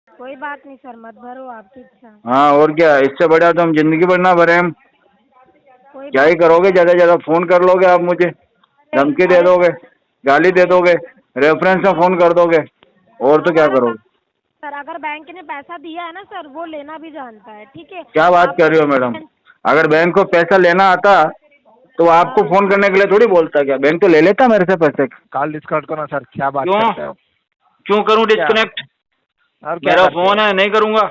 कोई बात नहीं सर, मत भरो, आपकी इच्छा। हाँ और क्या, इससे बढ़िया तो हम जिंदगी भर ना भरे हम। कोई क्या ही बात नहीं करोगे, सर। ज्यादा ज्यादा फोन कर लोगे आप मुझे, धमकी दे अरे दोगे, गाली दे अरे दोगे, रेफरेंस में फोन कर दोगे, और तो क्या हमारा काम करोगे। सर, अगर बैंक ने पैसा दिया है ना सर, वो लेना भी जानता है, ठीक है। क्या बात आप कर रही हो मैडम, अगर बैंक को पैसा लेना आता तो आपको हाँ फोन करने के लिए थोड़ी बोलता, क्या बैंक तो ले लेता मेरे से पैसे। कॉल डिस्कनेक्ट करो सर, क्या बात क्यों, करते हो? क्यों करूं क्या डिस्कनेक्ट, और क्या मेरा करते फोन हो? है, नहीं करूंगा,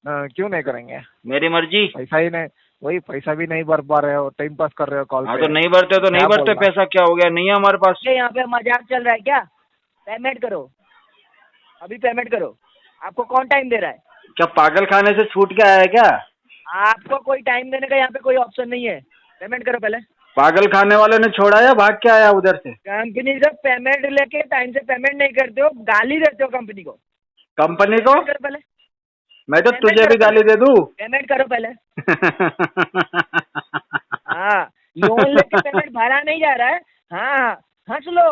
क्यों नहीं करेंगे? मेरी मर्जी। पैसा ही नहीं, वही पैसा भी नहीं भर पा रहे हो, टाइम पास कर रहे हो कॉल हाँ तो पे। नहीं भरते तो नहीं क्या भरते, बोलना? पैसा क्या हो गया, नहीं है हमारे पास। ये यहाँ पे मजाक चल रहा है क्या? पेमेंट करो, अभी पेमेंट करो। आपको कौन टाइम दे रहा है? क्या पागल खाने से छूट के आया है क्या। आपको कोई टाइम देने का यहाँ पे कोई ऑप्शन नहीं है। पेमेंट करो पहले। पागल खाने वाले ने छोड़ा या भाग के आया उधर से। कंपनी से पेमेंट लेके टाइम से पेमेंट नहीं करते हो, गाली देते हो कंपनी को। कंपनी को, पेमेंट करो पहले। मैं तो पेमेंट तुझे करो भी पहले। गाली दे दूं। पेमेंट करो पहले। हाँ, लोन लेके पेमेंट भरा नहीं जा रहा है। हाँ, हंस लो,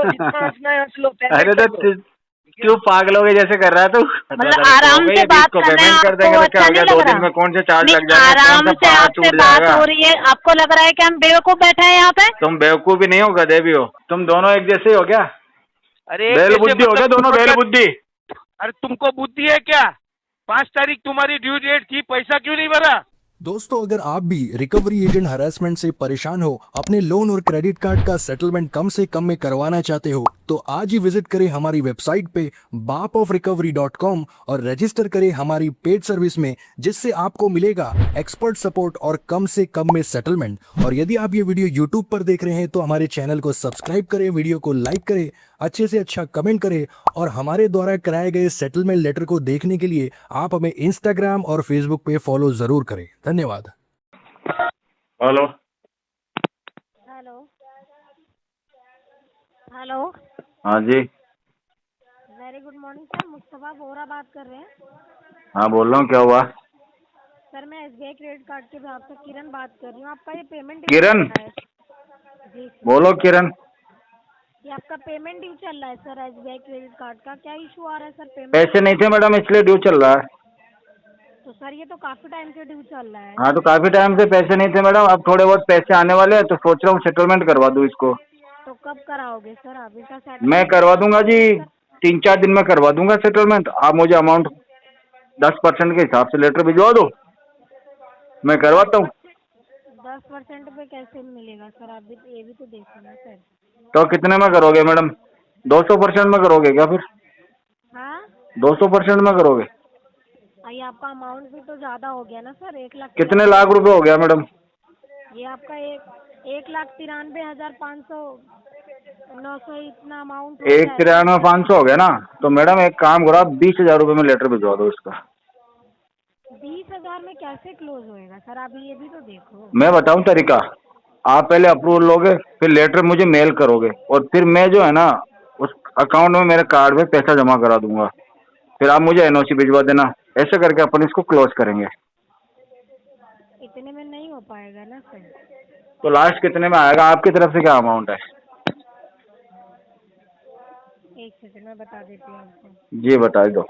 जितना हंसना है हंस लो, अरे पेमेंट तो कर दो। क्यों पागलों के जैसे कर रहा है तू। मतलब आराम से बात करना है पेमेंट कर आपको, देंगे वो तो क्या अच्छा हो गया, नहीं लग 2 दिन रहा? में कौन से चार्ज नहीं, लग जाएंगे, कौन आराम सा से पहाड़ आपसे टूट बात जाएगा। हो रही है, आपको लग रहा है कि हम बेवकूफ बैठे हैं यहाँ पे? तुम बेवकूफ भी नहीं हो, गधे भी हो, तुम दोनों एक जैसे ही हो क्या। अरे बेल कैसे बुद्धि हो गया मतलब दोनों, तुमको बेल क्या? बुद्धि। अरे तुमको बुद्धि है क्या? 5 तारीख तुम्हारी ड्यू डेट थी, पैसा क्यों नहीं भरा? दोस्तों, अगर आप भी रिकवरी एजेंट हरासमेंट से परेशान हो, अपने लोन और क्रेडिट कार्ड का सेटलमेंट कम से कम में करवाना चाहते हो, तो आज ही विजिट करें हमारी वेबसाइट पे bapofrecovery.com और रजिस्टर करें हमारी पेड सर्विस में, जिससे आपको मिलेगा एक्सपर्ट सपोर्ट और कम से कम में सेटलमेंट। और यदि आप ये वीडियो यूट्यूब पर देख रहे हैं तो हमारे चैनल को सब्सक्राइब करें, वीडियो को लाइक करें, अच्छे से अच्छा कमेंट करें, और हमारे द्वारा कराए गए सेटलमेंट लेटर को देखने के लिए आप हमें इंस्टाग्राम और फेसबुक पे फॉलो जरूर करें। धन्यवाद। हेलो। Hello hello. हाँ जी। Very good morning sir, Mustafa Vora बात कर रहे हैं। हाँ बोल रहा हूँ, क्या हुआ। सर मैं एसबीआई क्रेडिट कार्ड के बिहाफ से किरण बात कर रही हूँ। आपका ये पेमेंट ड्यू किरण, चल रहा है। जी सर, बोलो किरण। ये आपका पेमेंट ड्यू चल रहा है सर, एसबीआई क्रेडिट कार्ड का क्या इशू आ रहा है सर पेमेंट? पैसे नहीं थे मैडम, इसलिए ड्यू चल रहा है। तो सर ये तो काफी टाइम से ड्यू चल रहा है। हाँ तो काफी टाइम से पैसे नहीं थे मैडम, अब थोड़े बहुत पैसे आने वाले हैं तो सोच रहा हूँ सेटलमेंट करवा दूँ इसको। तो कब कराओगे सर आप इसका मैं सेटलमेंट? करवा दूंगा जी, 3-4 दिन में करवा दूंगा सेटलमेंट। आप मुझे अमाउंट 10% के हिसाब से लेटर भिजवा दो, मैं करवाता हूँ। 10% पे कैसे मिलेगा सर? आप भी ये भी तो देखो ना सर। तो कितने में करोगे मैडम, 200% में करोगे क्या फिर? हाँ, 200% में करोगे? ये आपका अमाउंट भी तो ज्यादा हो गया ना सर, 1 लाख कितने लाख रुपए हो गया मैडम? ये आपका 1,93,500 इतना अमाउंट हो गया है। 1,93,500 हो गया ना, तो मैडम एक काम करो, आप 20,000 रुपये में लेटर भिजवा दो इसका। 20,000 में कैसे क्लोज होएगा सर? आप ये भी तो देखो। मैं बताऊं तरीका, आप पहले अप्रूवल लोगे, फिर लेटर मुझे मेल करोगे, और फिर मैं जो है ना उस अकाउंट में मेरे कार्ड में पैसा जमा करा दूंगा, फिर आप मुझे एनओसी भिजवा देना, ऐसे करके अपन इसको क्लोज करेंगे। इतने में नहीं हो पाएगा ना सर। तो लास्ट कितने में आएगा, आपकी तरफ से क्या अमाउंट है? 1 सेकंड में बता देती हूँ आपको। जी बता दो।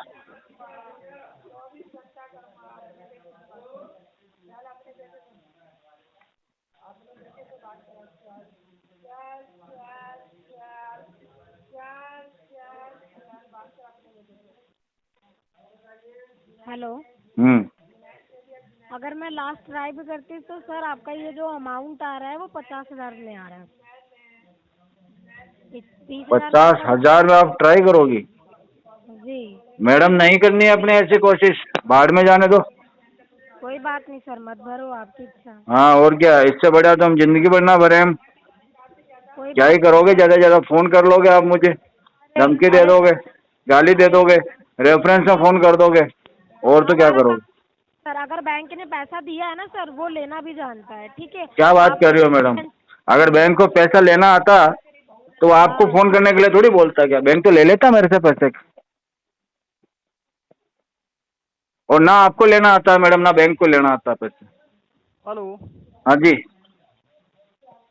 हेलो। हम्म। अगर मैं लास्ट ट्राई भी करती तो सर आपका ये जो अमाउंट आ रहा है वो 50,000 में आ रहा है। 30,000 50,000 में आप ट्राई करोगी? जी। मैडम नहीं करनी है अपने ऐसी कोशिश, बाढ़ में जाने दो। कोई बात नहीं सर, मत भरो, आपकी इच्छा। हाँ और क्या, इससे बढ़िया तो हम जिंदगी भर ना भरे हम। कोई क्या बात ही करोगे, ज्यादा ज्यादा फोन कर लोगे आप मुझे, धमकी दे अरे दोगे, गाली दे दोगे, रेफरेंस में फोन कर दोगे, और तो क्या हमारा काम करोगे। सर, अगर बैंक ने पैसा दिया है ना सर, वो लेना भी जानता है, ठीक है। क्या बात आप कर रही हो मैडम, अगर बैंक को पैसा लेना आता तो आपको फोन करने के लिए थोड़ी बोलता, क्या बैंक तो ले लेता मेरे से पैसे। और ना आपको लेना आता है मैडम, ना बैंक को लेना आता पैसे। हेलो। हाँ जी।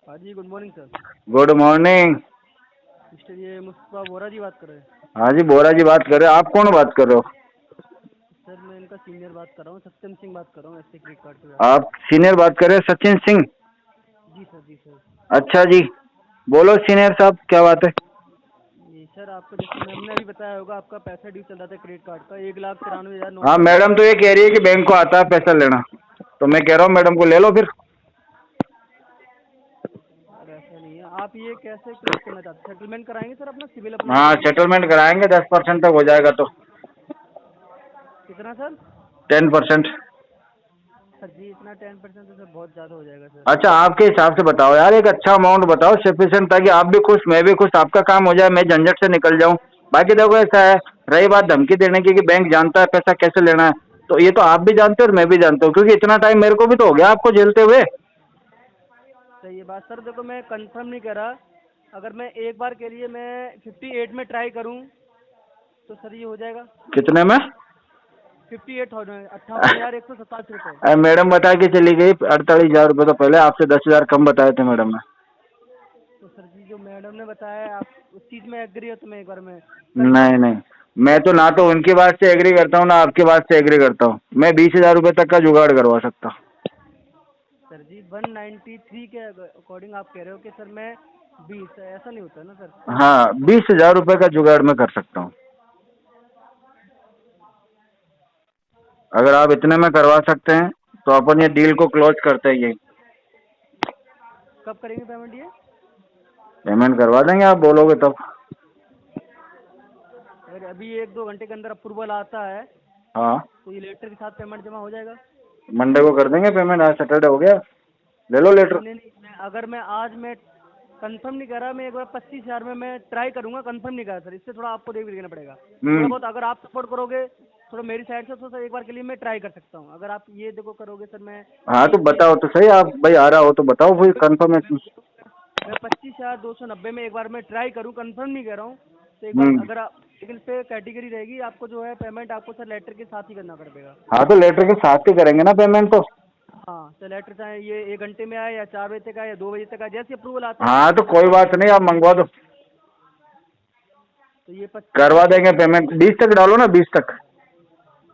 हाँ जी, good morning sir. Good morning. Mister ये मुस्तफा वोरा जी बात कर रहे हैं। हाँ जी बोरा जी बात कर रहे हैं, आप कौन बात कर रहे हो? सीनियर बात कर रहा हूँ, सत्यम सिंह बात कर रहा हूँ, ऐसे क्रेडिट कार्ड पे। आप सीनियर बात कर रहे हैं, सचिन सिंह? जी सर, जी सर। अच्छा जी, बोलो सीनियर साहब, क्या बात है? जी सर, आपको जैसे मैम ने अभी बताया होगा, आपका पैसा ड्यू चल रहा था क्रेडिट कार्ड का, 1,93,900। हाँ, मैडम तो ये कह रही है कि बैंक को आता है पैसा लेना, तो मैं कह रहा हूँ मैडम को ले लो फिर। सर ऐसा नहीं है, आप ये कैसे क्लोज करना चाहते हैं? सेटलमेंट कराएंगे सर अपना सिविल अपना हाँ, बताइए। सेटलमेंट कराएंगे, 10% तक हो जाएगा तो। कितना सर? 10%। सर जी इतना 10% तो सर बहुत ज़्यादा हो जाएगा सर। अच्छा, आपके हिसाब से बताओ यार, एक अच्छा अमाउंट बताओ सफिशिएंट, ताकि आप भी खुश, मैं भी खुश, आपका काम हो जाए, मैं झंझट से निकल जाऊं। बाकी देखो ऐसा है, रही बात धमकी देने की कि बैंक जानता है पैसा कैसे लेना है, तो ये तो आप भी जानते हो और मैं भी जानता हूँ, क्योंकि इतना टाइम मेरे को भी तो हो गया आपको झेलते हुए। सही है बात सर, देखो मैं कंफर्म नहीं कर रहा, अगर मैं एक बार के लिए मैं 58 में ट्राई करूं तो सर ये हो जाएगा। कितने में? 58,000, 58,187 रुपये। मैडम बता के चली गई 48,000 रुपये, तो पहले आपसे 10,000 कम बताए थे मैडम ने। तो सर जी जो मैडम ने बताया आप उस चीज़ में एग्री हो तो मैं एक बार में नहीं नहीं, मैं तो ना तो उनकी बात से एग्री करता हूँ ना आपकी बात से एग्री करता हूँ, मैं 20,000 रुपये तक का जुगाड़ करवा सकता हूँ। सर जी 193 के अकॉर्डिंग आप कह रहे हो कि सर मैं 20, ऐसा नहीं होता ना सर। हाँ, 20,000 रुपये का जुगाड़ मैं कर सकता हूँ, अगर आप इतने में करवा सकते हैं तो अपन ये डील को क्लोज करते हैं। ये कब करेंगे पेमेंट ये? पेमेंट करवा देंगे, आप बोलोगे तब। अगर अभी 1-2 घंटे के अंदर अप्रूवल आता है हाँ, तो ये लेटर के साथ पेमेंट जमा हो जाएगा? मंडे को कर देंगे पेमेंट, आज सैटरडे हो गया, ले लो लेटर। नहीं नहीं नहीं, अगर मैं आज मैं कंफर्म नहीं कर रहा, मैं एक बार 25,000 में मैं ट्राई करूंगा, कंफर्म नहीं कर रहा सर, इससे थोड़ा आपको देखना पड़ेगा थोड़ा बहुत। अगर आप सपोर्ट करोगे थोड़ा मेरी साइड से तो सर एक बार के लिए मैं ट्राई कर सकता हूँ, अगर आप ये देखो करोगे सर मैं हाँ तो बताओ तो सही, आप भाई आ रहा हो तो बताओ फिर कंफर्मेशन। मैं 25,290 में एक बार मैं ट्राई करूँ, कंफर्म नहीं कर रहा हूँ तो एक बार अगर आप, लेकिन इस पे कैटेगरी रहेगी, आपको जो है पेमेंट आपको सर लेटर के साथ ही करना पड़ेगा। हाँ तो लेटर के साथ ही करेंगे ना पेमेंट तो। हाँ तो लेटर चाहे ये 1 घंटे में आए या 4 बजे तक आए या 2 बजे तक आए, जैसे अप्रूवल आता है। हाँ तो कोई बात नहीं, आप मंगवा दो, तो ये 25 करवा देंगे पेमेंट, 20 तक डालो ना, 20 तक।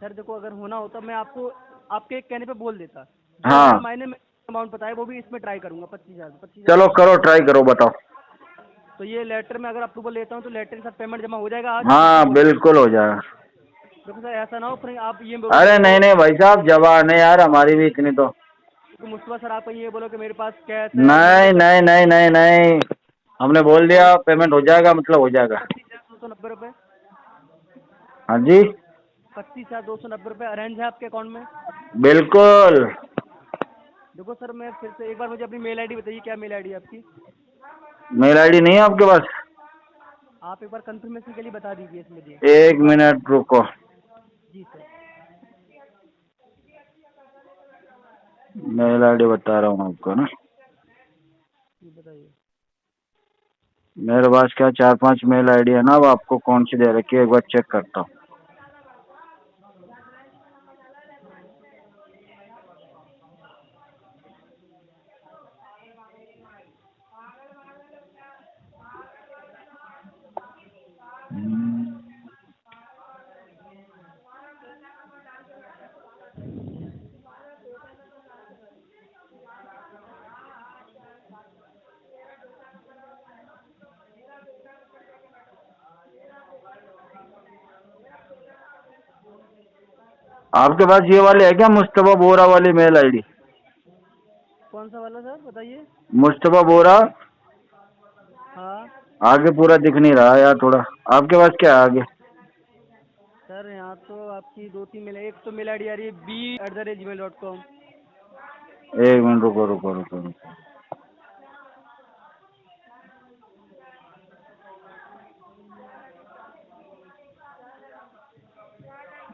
सर देखो अगर होना होता मैं आपको आपके एक कहने पे बोल देता, हाँ। जो मायने में अमाउंट बताया वो भी इसमें ट्राई करूंगा 25,000। चलो करो, ट्राई करो, बताओ। तो ये लेटर में अगर अप्रूवल लेता हूँ तो लेटर के साथ पेमेंट जमा हो जाएगा आज? हाँ बिल्कुल हो जाएगा। देखो सर ऐसा ना हो फिर आप ये अरे नहीं नहीं भाई साहब, जवान है यार हमारी भी इतनी तो। मुस्तफा सर आप ये बोलो कि मेरे पास कैश है नहीं नहीं नहीं नहीं नहीं, हमने बोल दिया पेमेंट हो जाएगा मतलब हो जाएगा। 25,290 रुपये। हाँ जी 25,290 रुपये अरेंज है आपके अकाउंट में? बिल्कुल। देखो सर मैं फिर से एक बार मुझे अपनी मेल आईडी बताइए, क्या मेल आईडी है आपकी? मेल आईडी नहीं है आपके पास? आप एक बार कंफर्मेशन के लिए बता दीजिए इसमें जी। 1 मिनट रुको, जी सर। मेल आईडी बता रहा हूँ आपको ना। जी बताइए। मेरे पास क्या 4-5 मेल आईडी है ना, अब आपको कौन सी दे रखी है एक बार चेक करता हूँ। आपके पास ये वाले है क्या, मुस्तफा बोरा वाली मेल आईडी? कौन सा वाला सर बताइए? मुस्तफा बोरा। हाँ आगे पूरा दिख नहीं रहा यार, थोड़ा आपके पास क्या है आगे? सर यहाँ तो आपकी 2-3 मेल, एक तो मेल आईडी आ रही है b@gmail.com। 1 मिनट रुको रुको रुको रुको।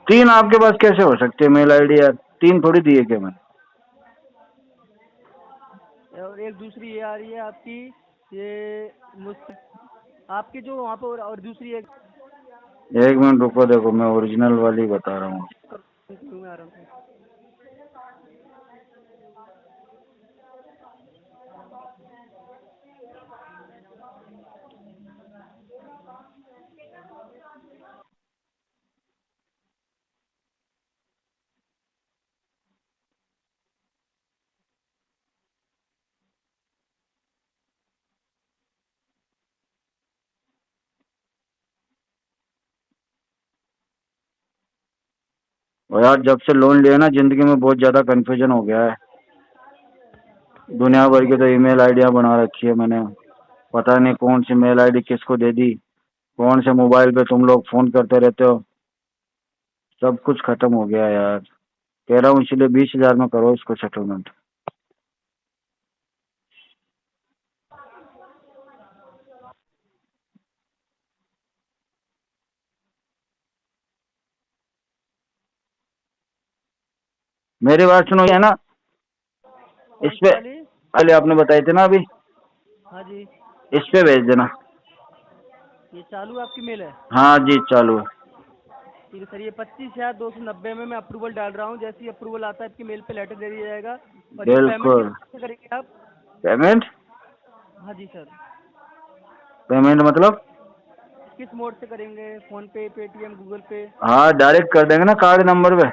तीन आपके पास कैसे हो सकती है मेल आईडी यार, 3 थोड़ी दिए क्या मैंने? और एक दूसरी ये आ रही है आपकी, ये आपकी जो वहाँ पर, और दूसरी एक 1 मिनट रुको, देखो मैं ओरिजिनल वाली बता रहा हूँ। में आ रहा हूँ। और यार जब से लोन लिया ना जिंदगी में बहुत ज्यादा कंफ्यूजन हो गया है। दुनिया भर की तो ईमेल आईडियां बना रखी है मैंने। पता नहीं कौन सी मेल आईडी किसको दे दी, कौन से मोबाइल पे तुम लोग फोन करते रहते हो। सब कुछ खत्म हो गया यार। कह रहा हूँ इसलिए 20,000 में करो इसको सेटलमेंट। मेरी बात सुनो है ना, कौन इस सी पे वाली? पहले आपने बताई थी ना अभी, हाँ जी, इस पे भेज देना। ये चालू आपकी मेल है? हाँ जी चालू है। ठीक है सर, ये 25,290 में मैं अप्रूवल डाल रहा हूँ। जैसे ही अप्रूवल आता है आपकी मेल पे लेटर दे दिया जाएगा। और ये पेमेंट बिल्कुल। किस करेंगे आप? पेमेंट? हाँ जी सर। पेमेंट मतलब? किस मोड से करेंगे? फोन पे, पेटीएम, गूगल पे? हाँ डायरेक्ट कर देंगे ना कार्ड नंबर पे।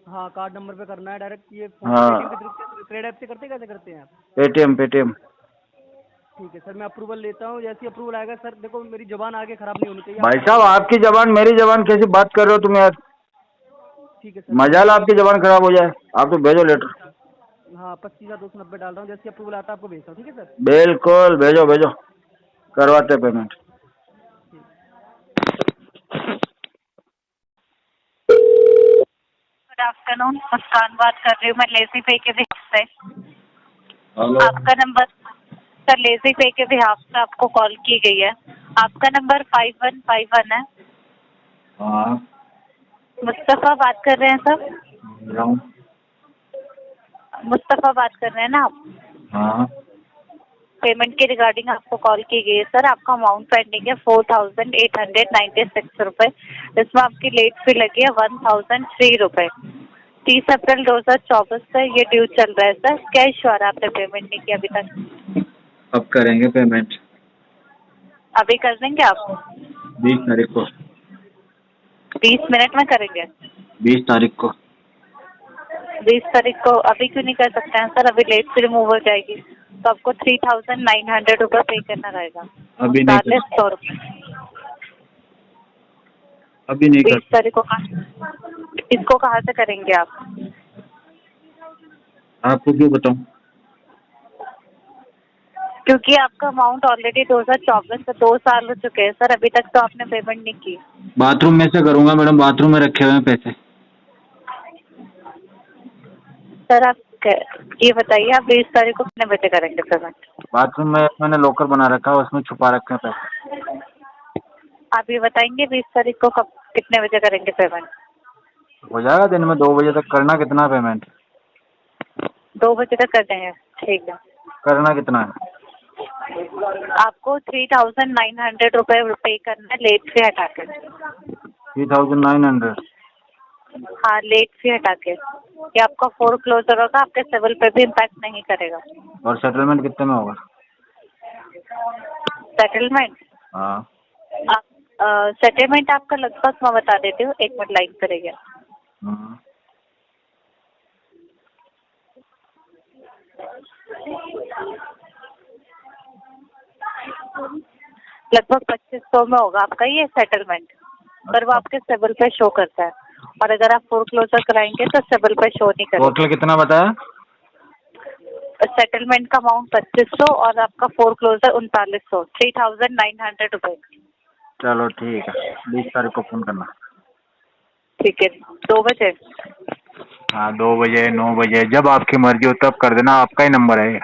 हाँ, कार्ड नंबर पे करना है डायरेक्ट। ये पेटीएम के हाँ थ्रू क्रेडिट ऐप से करते हैं, कैसे करते हैं आप? Paytm Paytm. ठीक है सर, मैं अप्रूवल लेता हूँ। जैसे ही अप्रूवल आएगा सर, देखो मेरी जबान आगे खराब नहीं होनी चाहिए, आप भाई बता साहब दीजिए। आपकी जबान मेरी जबान कैसी बात कर रहे हो तुम यार। ठीक है सर, मैं मजाल अप्रूवल आपकी जबान खराब हो जाए। आप तो भेजो लेटर। हाँ 25,290 डाल रहा हूँ। जैसे ही अप्रूवल आता है आपको भेजता हूँ, ठीक है सर? बिल्कुल भेजो भेजो, करवाते पेमेंट। गुड आफ्टरनून, मुस्कान बात कर रही हूँ मैं लेजी पे के बिहाफ से। हेलो। आपका नंबर सर लेजी पे के बिहाफ से आपको कॉल की गई है। आपका नंबर 5151 है। हाँ मुस्तफ़ा बात कर रहे हैं सर? बोल रहा हूँ। मुस्तफ़ा बात कर रहे हैं ना आप? हाँ पेमेंट के रिगार्डिंग आपको कॉल की गई है सर। आपका अमाउंट पेंडिंग है 4,896 रुपये। इसमें आपकी लेट फी लगी है 1,003 रुपये। 30 अप्रैल 2024 से ये ड्यू चल रहा है सर। क्या इशू आ रहा है? आपने पेमेंट नहीं किया अभी तक? अब करेंगे पेमेंट अभी कर देंगे आप? 20 तारीख को। 20 मिनट में करेंगे? 20 तारीख को। 20 तारीख को अभी क्यों नहीं कर सकते हैं सर? अभी लेट फी रिमूव हो जाएगी तो आपको 3,900 रुपये पे करना रहेगा। अभी नहीं कर 4,900 रुपये। अभी नहीं 20 कर तारीख को इसको कहाँ से करेंगे आप? आपको क्यों बताऊं? क्योंकि आपका अमाउंट ऑलरेडी 2024 से 2 साल हो चुके हैं सर। अभी तक तो आपने पेमेंट नहीं की। बाथरूम में से करूंगा मैडम, बाथरूम में रखे हुए हैं पैसे। सर आप ये बताइए, आप 20 तारीख को कितने बजे करेंगे पेमेंट? बाथरूम में मैंने लॉकर बना रखा है, उसमें छुपा रखे हैं पैसे। आप ये बताएंगे 20 तारीख को कब कितने बजे करेंगे पेमेंट? हो जाएगा दिन में 2 बजे तक। करना कितना पेमेंट? 2 बजे तक कर देंगे, ठीक है। करना कितना है? आपको 3,900 रुपये पे करना है लेट फी हटा के। 3,900। हाँ, लेट फी हटा के। ये आपका फोर क्लोजर होगा, आपके सिविल पे भी इम्पैक्ट नहीं करेगा। और सेटलमेंट कितने में होगा? सेटलमेंट? हाँ सेटलमेंट आपका लगभग मैं बता देती हूँ, 1 मिनट लाइन पर रहिए। लगभग 2,500 में होगा आपका ये सेटलमेंट, पर वो आपके सिविल पे शो करता है। और अगर आप फोरक्लोजर कराएंगे तो सिविल पे शो नहीं करेगा। टोटल कितना बताया? सेटलमेंट का अमाउंट 2,500 और आपका फोरक्लोजर 3,900, 3,900 रुपये। चलो ठीक है, 20 तारीख को फोन करना। ठीक है, 2 बजे? हाँ 2 बजे 9 बजे जब आपकी मर्जी हो तब कर देना, आपका ही नंबर है ये।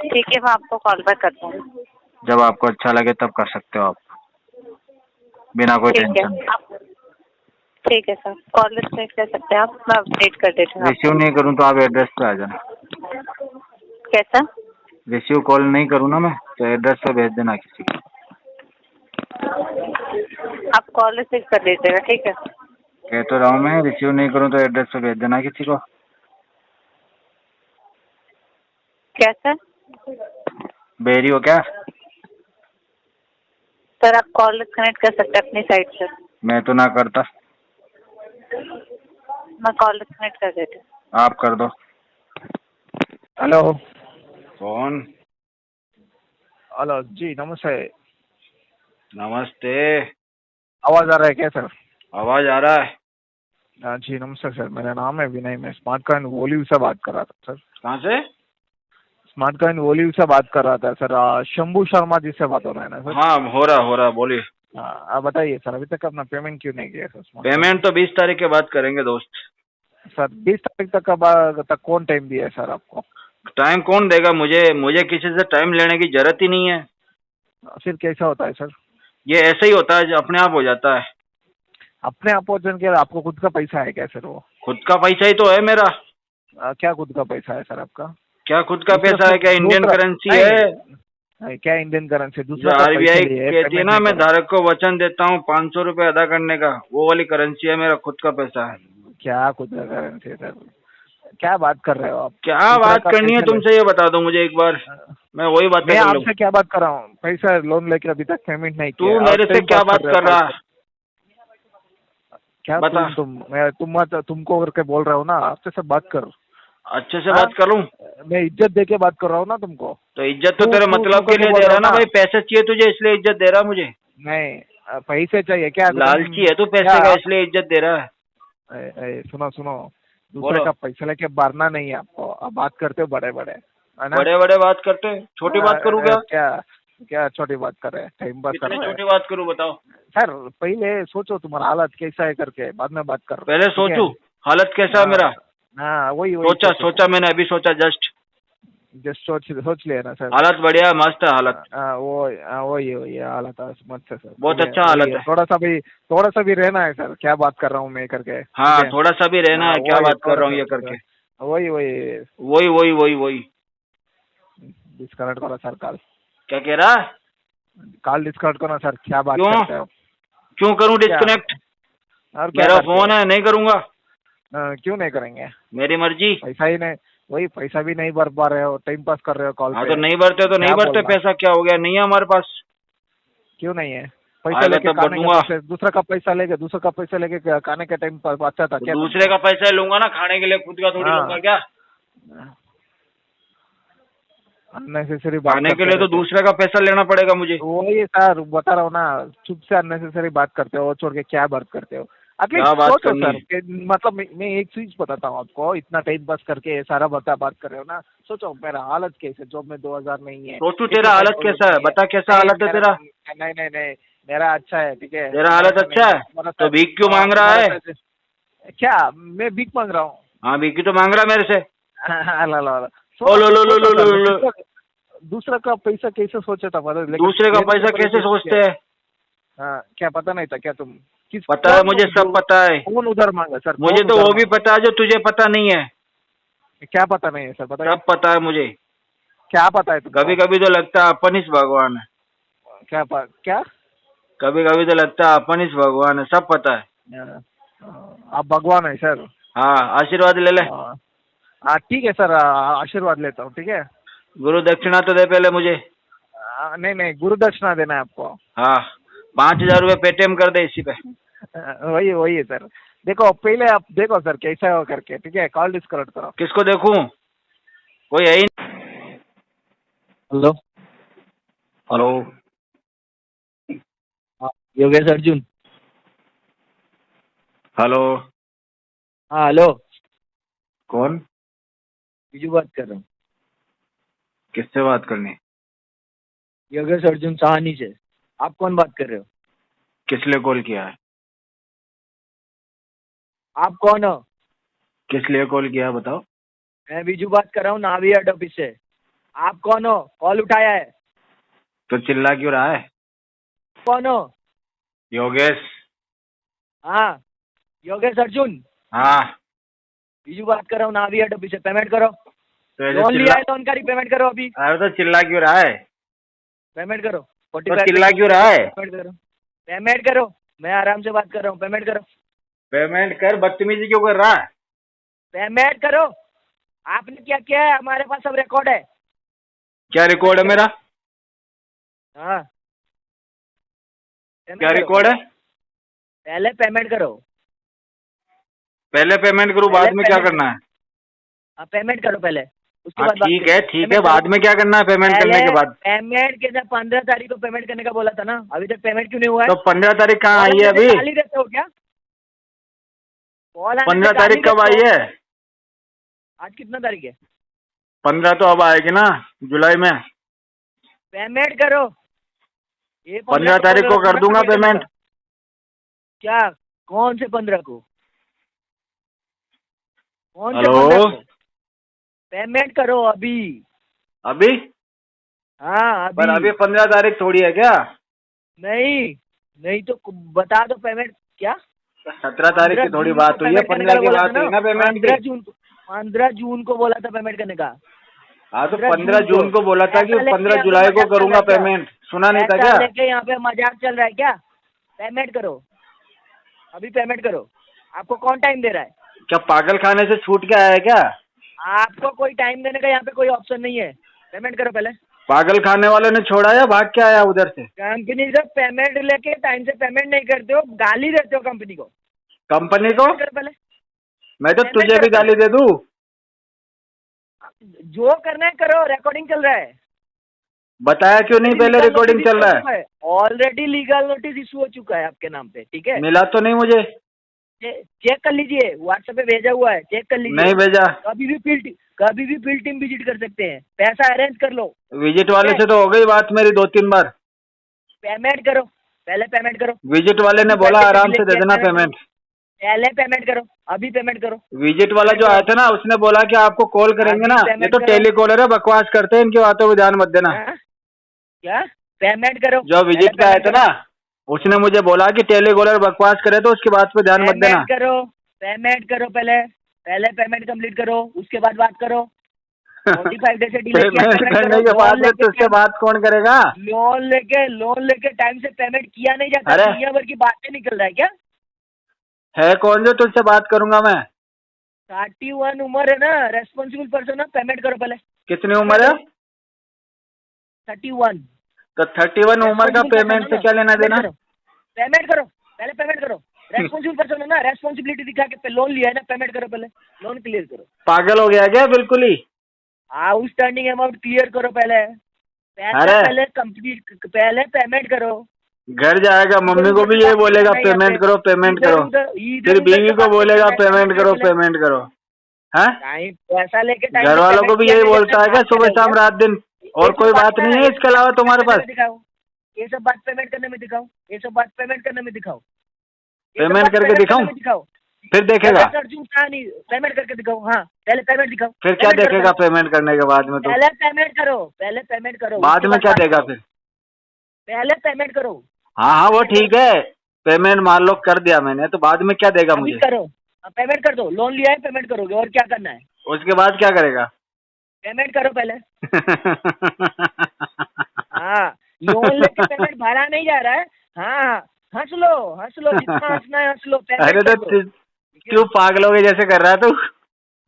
ठीक है, मैं आपको कॉल बैक करता हूँ। जब आपको अच्छा लगे तब कर सकते हो आप, बिना कोई ठीक है टेंशन। ठीक है सर, कॉल रिसीव कर सकते हैं आप, मैं अपडेट कर देती हूँ रिसीव आपको। नहीं करूँ तो आप एड्रेस पे आ जाना। कैसा? रिसीव कॉल नहीं करूँ ना मैं तो एड्रेस पे भेज देना किसी को। आप कॉल रिसीव कर लीजिएगा, ठीक है? कह तो रहा हूँ मैं, रिसीव नहीं करूँ तो एड्रेस पे भेज देना किसी को। कैसा? बेरी हो क्या? सर आप कॉल डिस्कनेक्ट कर सकते हैं अपनी साइड से। मैं तो ना करता। मैं कॉल डिस्कनेक्ट कर देती हूँ। आप कर दो। हेलो। कौन? हेलो जी, नमस्ते। नमस्ते। आवाज आ रहा है क्या सर? आवाज आ रहा है। जी नमस्कार सर, मेरा नाम है विनय, मैं स्मार्ट कॉइन वोल्यू से बात कर रहा था सर। कहाँ से? स्मार्ट कॉइन वोल्यू से बात कर रहा था सर। शंभू शर्मा जी से बात हो रहा है ना सर? हाँ, हो रहा, बोलिए। आप बताइए सर, अभी तक अपना पेमेंट क्यों नहीं किया सर? पेमेंट तो 20 तारीख के बाद करेंगे दोस्त। सर 20 तारीख तक तक कौन टाइम दिया है सर आपको? टाइम कौन देगा मुझे किसी से टाइम लेने की जरूरत ही नहीं है। फिर कैसा होता है सर? ये ऐसे ही होता है, जो अपने आप हो जाता है। अपने आप के आपको खुद का पैसा है क्या सर वो? खुद का पैसा ही तो है मेरा। क्या खुद का पैसा है सर आपका? क्या खुद का पैसा है? क्या इंडियन करेंसी है? क्या इंडियन करेंसी? दूसरा RBI कहती है ना, मैं धारक को वचन देता हूँ 500 रुपए अदा करने का, वो वाली करेंसी है, मेरा खुद का पैसा है। क्या खुद का करेंसी है सर? क्या बात कर रहे हो आप? क्या बात करनी है तुमसे, ये बता दो मुझे एक बार, मैं वही बात मैं कर लूं। आपसे क्या बात कर रहा हूँ? पैसा लोन लेके अभी तक पेमेंट नहीं किया। तू मेरे से क्या बात कर रहा है? क्या बता। तुमको करके बोल रहा हूँ ना, आपसे सब बात कर। अच्छे से बात करूं? मैं इज्जत दे के बात कर रहा हूँ ना तुमको। तो इज्जत तो तेरे मतलब के लिए दे रहा ना भाई, पैसे चाहिए तुझे इसलिए इज्जत दे रहा मुझे। नहीं, पैसे चाहिए क्या? लालची है तू पैसे का, इसलिए इज्जत दे रहा है। सुनो, दूसरे का पैसा लेके मारना नहीं है आपको। आप बात करते हो बड़े बड़े, है ना? बड़े बड़े बात करते, छोटी बात करूँ क्या? क्या छोटी बात कर रहे हैं? टाइम पास कर रहे हैं? छोटी बात करूँ बताओ सर। पहले सोचो तुम्हारा हालत कैसा है करके, बाद में बात कर। पहले सोचूं हालत कैसा है मेरा? हाँ वही सोचा मैंने अभी सोचा, जस्ट सोच लिया ना सर। हालत बढ़िया, मस्त है हालत। वही हालत मस्त है सर, बहुत अच्छा हालत है। थोड़ा सा भी रहना है सर। क्या बात कर रहा हूँ मैं करके? हाँ, थोड़ा सा भी रहना है, क्या बात कर रहा हूँ ये करके। वही डिस्कनेक्ट करो सर कॉल। क्या कह रहा? कॉल डिस्कनेक्ट करो सर। क्या बात करते हो? क्यों करूँ डिस्कनेक्ट? मेरा फोन है, नहीं करूँगा। क्यों नहीं करेंगे? मेरी मर्जी। पैसा ही नहीं, वही पैसा भी नहीं भर पा रहे हो, टाइम पास कर रहे हो कॉल पे। तो नहीं भरते तो नहीं भरते, पैसा क्या हो गया? नहीं है हमारे पास। क्यों नहीं है? पैसा लेके दूसरा का पैसा लेके खाने के टाइम पर अच्छा था क्या? दूसरे का पैसा लूंगा ना खाने के लिए, खुद का थोड़ी लूंगा क्या? अननेसेसरी खाने के लिए तो दूसरे का पैसा लेना पड़ेगा मुझे। वही सर बता रहा हूँ ना, चुप से अननेसेसरी बात करते हो, छोड़ के क्या बात करते हो? क्या बात सोचो करनी सर, मतलब मैं एक चीज बताता हूँ आपको, इतना टाइम पास करके सारा बात कर रहे हो ना। सोचो मेरा हालत कैसे, जॉब में 2000 नहीं है। सोचू तेरा हालत कैसा है, बता कैसा हालत है तेरा? नहीं, मेरा अच्छा है, ठीक है। तेरा हालत अच्छा है तो भीख क्यों मांग रहा है? क्या मैं भीख मांग रहा हूँ? हाँ, भीख तो मांग रहा है मेरे से। लो। दूसरा का पैसा कैसे सोचा था? दूसरे का पैसा कैसे सोचते हैं? हाँ, क्या पता नहीं था क्या तुम? पता है मुझे, सब पता है। कौन उधर मांगा सर? मुझे तो वो भी पता है जो तुझे पता नहीं है। क्या पता नहीं है सर? बताइए। सब पता है मुझे। क्या पता है तुमको? कभी कभी तो लगता है अपन ही भगवान है। क्या? कभी कभी तो लगता है अपन ही भगवान है, सब पता है। आप भगवान है सर? हाँ, आशीर्वाद ले ले। हाँ ठीक है सर, आशीर्वाद लेता हूँ, ठीक है। गुरु दक्षिणा तो दे पहले मुझे। नहीं, गुरु दक्षिणा देना है आपको। हाँ, 5000 रुपये पेटीएम कर दे इसी पे। वही है सर। देखो पहले आप देखो सर कैसा हो करके, ठीक है। कॉल डिस्कनेक्ट करो। किसको देखूं? कोई है ही। Hello hello, Yogesh Arjun. Hello. हाँ हेलो, कौन? बीजू बात कर रहा हूँ। किससे बात करनी? योगेश अर्जुन साहनी से। आप कौन बात कर रहे हो? किस लिए कॉल किया है? आप कौन हो? किस लिए कॉल किया है बताओ। मैं बीजू बात कर रहा हूँ, नावी हेड ऑफिस से। आप कौन हो? कॉल उठाया है तो चिल्ला क्यों रहा है? कौन हो? योगेश। हाँ योगेश अर्जुन। हाँ, बीजू बात कर रहा हूँ, नावी हेड ऑफिस से। पेमेंट करो। तो ऐसे लोन लिया चिल्ला, है, लोन का पेमेंट करो अभी। अरे तो चिल्ला क्यों रहा है? पेमेंट करो। तो चिल्ला क्यों रहा है? पेमेंट करो। मैं आराम से बात कर रहा हूँ, पेमेंट करो। पेमेंट कर, बदतमीजी क्यों कर रहा है? पेमेंट करो। आपने क्या किया है? हमारे पास सब रिकॉर्ड है। क्या रिकॉर्ड है मेरा? हाँ क्या रिकॉर्ड है? पहले पेमेंट करो। पहले पेमेंट करूँ, बाद में क्या करना है? हाँ पेमेंट करो पहले, उसके हाँ बाद बात ठीक है, करेंगे। ठीक है, बाद में क्या करना है पेमेंट करने के बाद? पेमेंट के 15 तारीख को पेमेंट करने का बोला था ना, अभी तक पेमेंट क्यों नहीं हुआ है? तो 15 तारीख कहाँ आई है अभी? खाली रहते हो क्या? कॉल 15 तारीख कब आई है? आज कितना तारीख है? 15 तो अब आएगी ना, जुलाई में। पेमेंट करो। ये 15 तारीख को कर दूंगा पेमेंट। क्या? कौन से 15 को? कौन से हेलो 15 को? पेमेंट करो अभी। अभी? हाँ पर अभी। अभी 15 तारीख थोड़ी है क्या? नहीं नहीं तो बता दो पेमेंट क्या? 17 तारीख की थोड़ी बात हुई है, 15 की बात हुई ना पेमेंट की। 15 जून को बोला था पेमेंट करने का। हाँ तो 15 जून को बोला था कि 15 जुलाई को करूंगा पेमेंट, सुना नहीं था क्या? लेके यहाँ पे मजाक चल रहा है क्या? पेमेंट करो अभी, पेमेंट करो। आपको कौन टाइम दे रहा है? क्या पागल खाने से छूट के आया है क्या? आपको कोई टाइम देने का यहाँ पे कोई ऑप्शन नहीं है। पेमेंट करो पहले। पागल खाने वाले ने छोड़ा या भाग के आया उधर से? कंपनी से पेमेंट लेके टाइम से पेमेंट नहीं करते हो, गाली देते हो कंपनी को। कंपनी को? करो पहले। मैं तो पेमेंट तुझे करो भी गाली दे दूं? जो करना है करो, रिकॉर्डिंग चल रहा है। बताया क्यों नहीं पहले रिकॉर्डिंग चल रहा है? ऑलरेडी लीगल नोटिस इशू हो चुका है आपके नाम पे, ठीक है? मिला तो नहीं मुझे? चेक कर लीजिए, व्हाट्सएप पे भेजा हुआ है, चेक कर लीजिए। नहीं भेजा। कभी भी फील्ड टीम विजिट कर सकते हैं, पैसा अरेंज कर लो। विजिट वाले से तो हो गई बात मेरी 2-3 बार। पेमेंट करो पहले, पेमेंट करो। विजिट वाले ने बोला आराम से दे देना पेमेंट। पहले पेमेंट करो, अभी पेमेंट करो। विजिट वाला जो आया था ना, उसने बोला कि आपको कॉल करेंगे ना। ये तो टेलीकॉलर है, बकवास करते हैं, इनकी बातों को ध्यान मत देना। क्या? पेमेंट करो। जो विजिट पे आया था ना, उसने मुझे बोला कि टेलीकॉलर बकवास करे तो उसकी बात पे ध्यान मत देना। पेमेंट करो पहले पेमेंट कंप्लीट करो, उसके बाद बात करो। 45 डेज से डिले किया, पेमेंट करने के बाद में तुझसे बात कौन करेगा? लोन लेके टाइम से पेमेंट किया नहीं जाता। दुनिया भर की बातें निकल रहा है क्या? है कौन जो तुझसे बात करूंगा मैं? 31 उम्र है ना, रेस्पॉन्सिबल पर्सन है। पेमेंट करो पहले। कितनी उम्र है? 31। तो 31 उम्र का पेमेंट से क्या लेना देना? पेमेंट करो पहले, पेमेंट करो। रेस्पॉन्सिबल पर्सन है ना, रेस्पॉन्सिबिलिटी दिखा के लोन लिया है ना, पेमेंट करो पहले, लोन क्लियर करो। पागल हो गया क्या बिल्कुल ही? आउटस्टैंडिंग अमाउंट क्लियर करो पहले। अरे पहले कंप्लीट, पहले पेमेंट करो। घर जाएगा मम्मी को भी ये बोलेगा पेमेंट करो पेमेंट करो, फिर बीवी को बोलेगा पेमेंट करो पेमेंट करो। हैं? पैसा लेके घर वालों को भी यही बोलता है क्या सुबह शाम रात दिन? और कोई बात नहीं है इसके अलावा तुम्हारे पास? ये सब बात पेमेंट करने में दिखाओ, ये सब बात पेमेंट करने में दिखाओ। पेमेंट करके दिखाऊं? फिर देखेगा? पेमेंट करके दिखाओ। हाँ पहले पेमेंट दिखाओ। फिर क्या देखेगा पेमेंट करने के बाद में? तो पहले पेमेंट करो, पहले पेमेंट करो। बाद में क्या देगा फिर? पहले पेमेंट करो। हाँ वो ठीक है, पेमेंट मान लो कर दिया मैंने, तो बाद में क्या देगा मुझे? करो, पेमेंट कर दो। लोन लिया है, पेमेंट करोगे, और क्या करना है? उसके बाद क्या करेगा? पेमेंट करो पहले। हाँ लोन लेके पेमेंट भरा नहीं जा रहा है। हाँ हंस लो जितना हंसना है हंस लो। अरे तो क्यों पागलों के जैसे कर रहा है तू?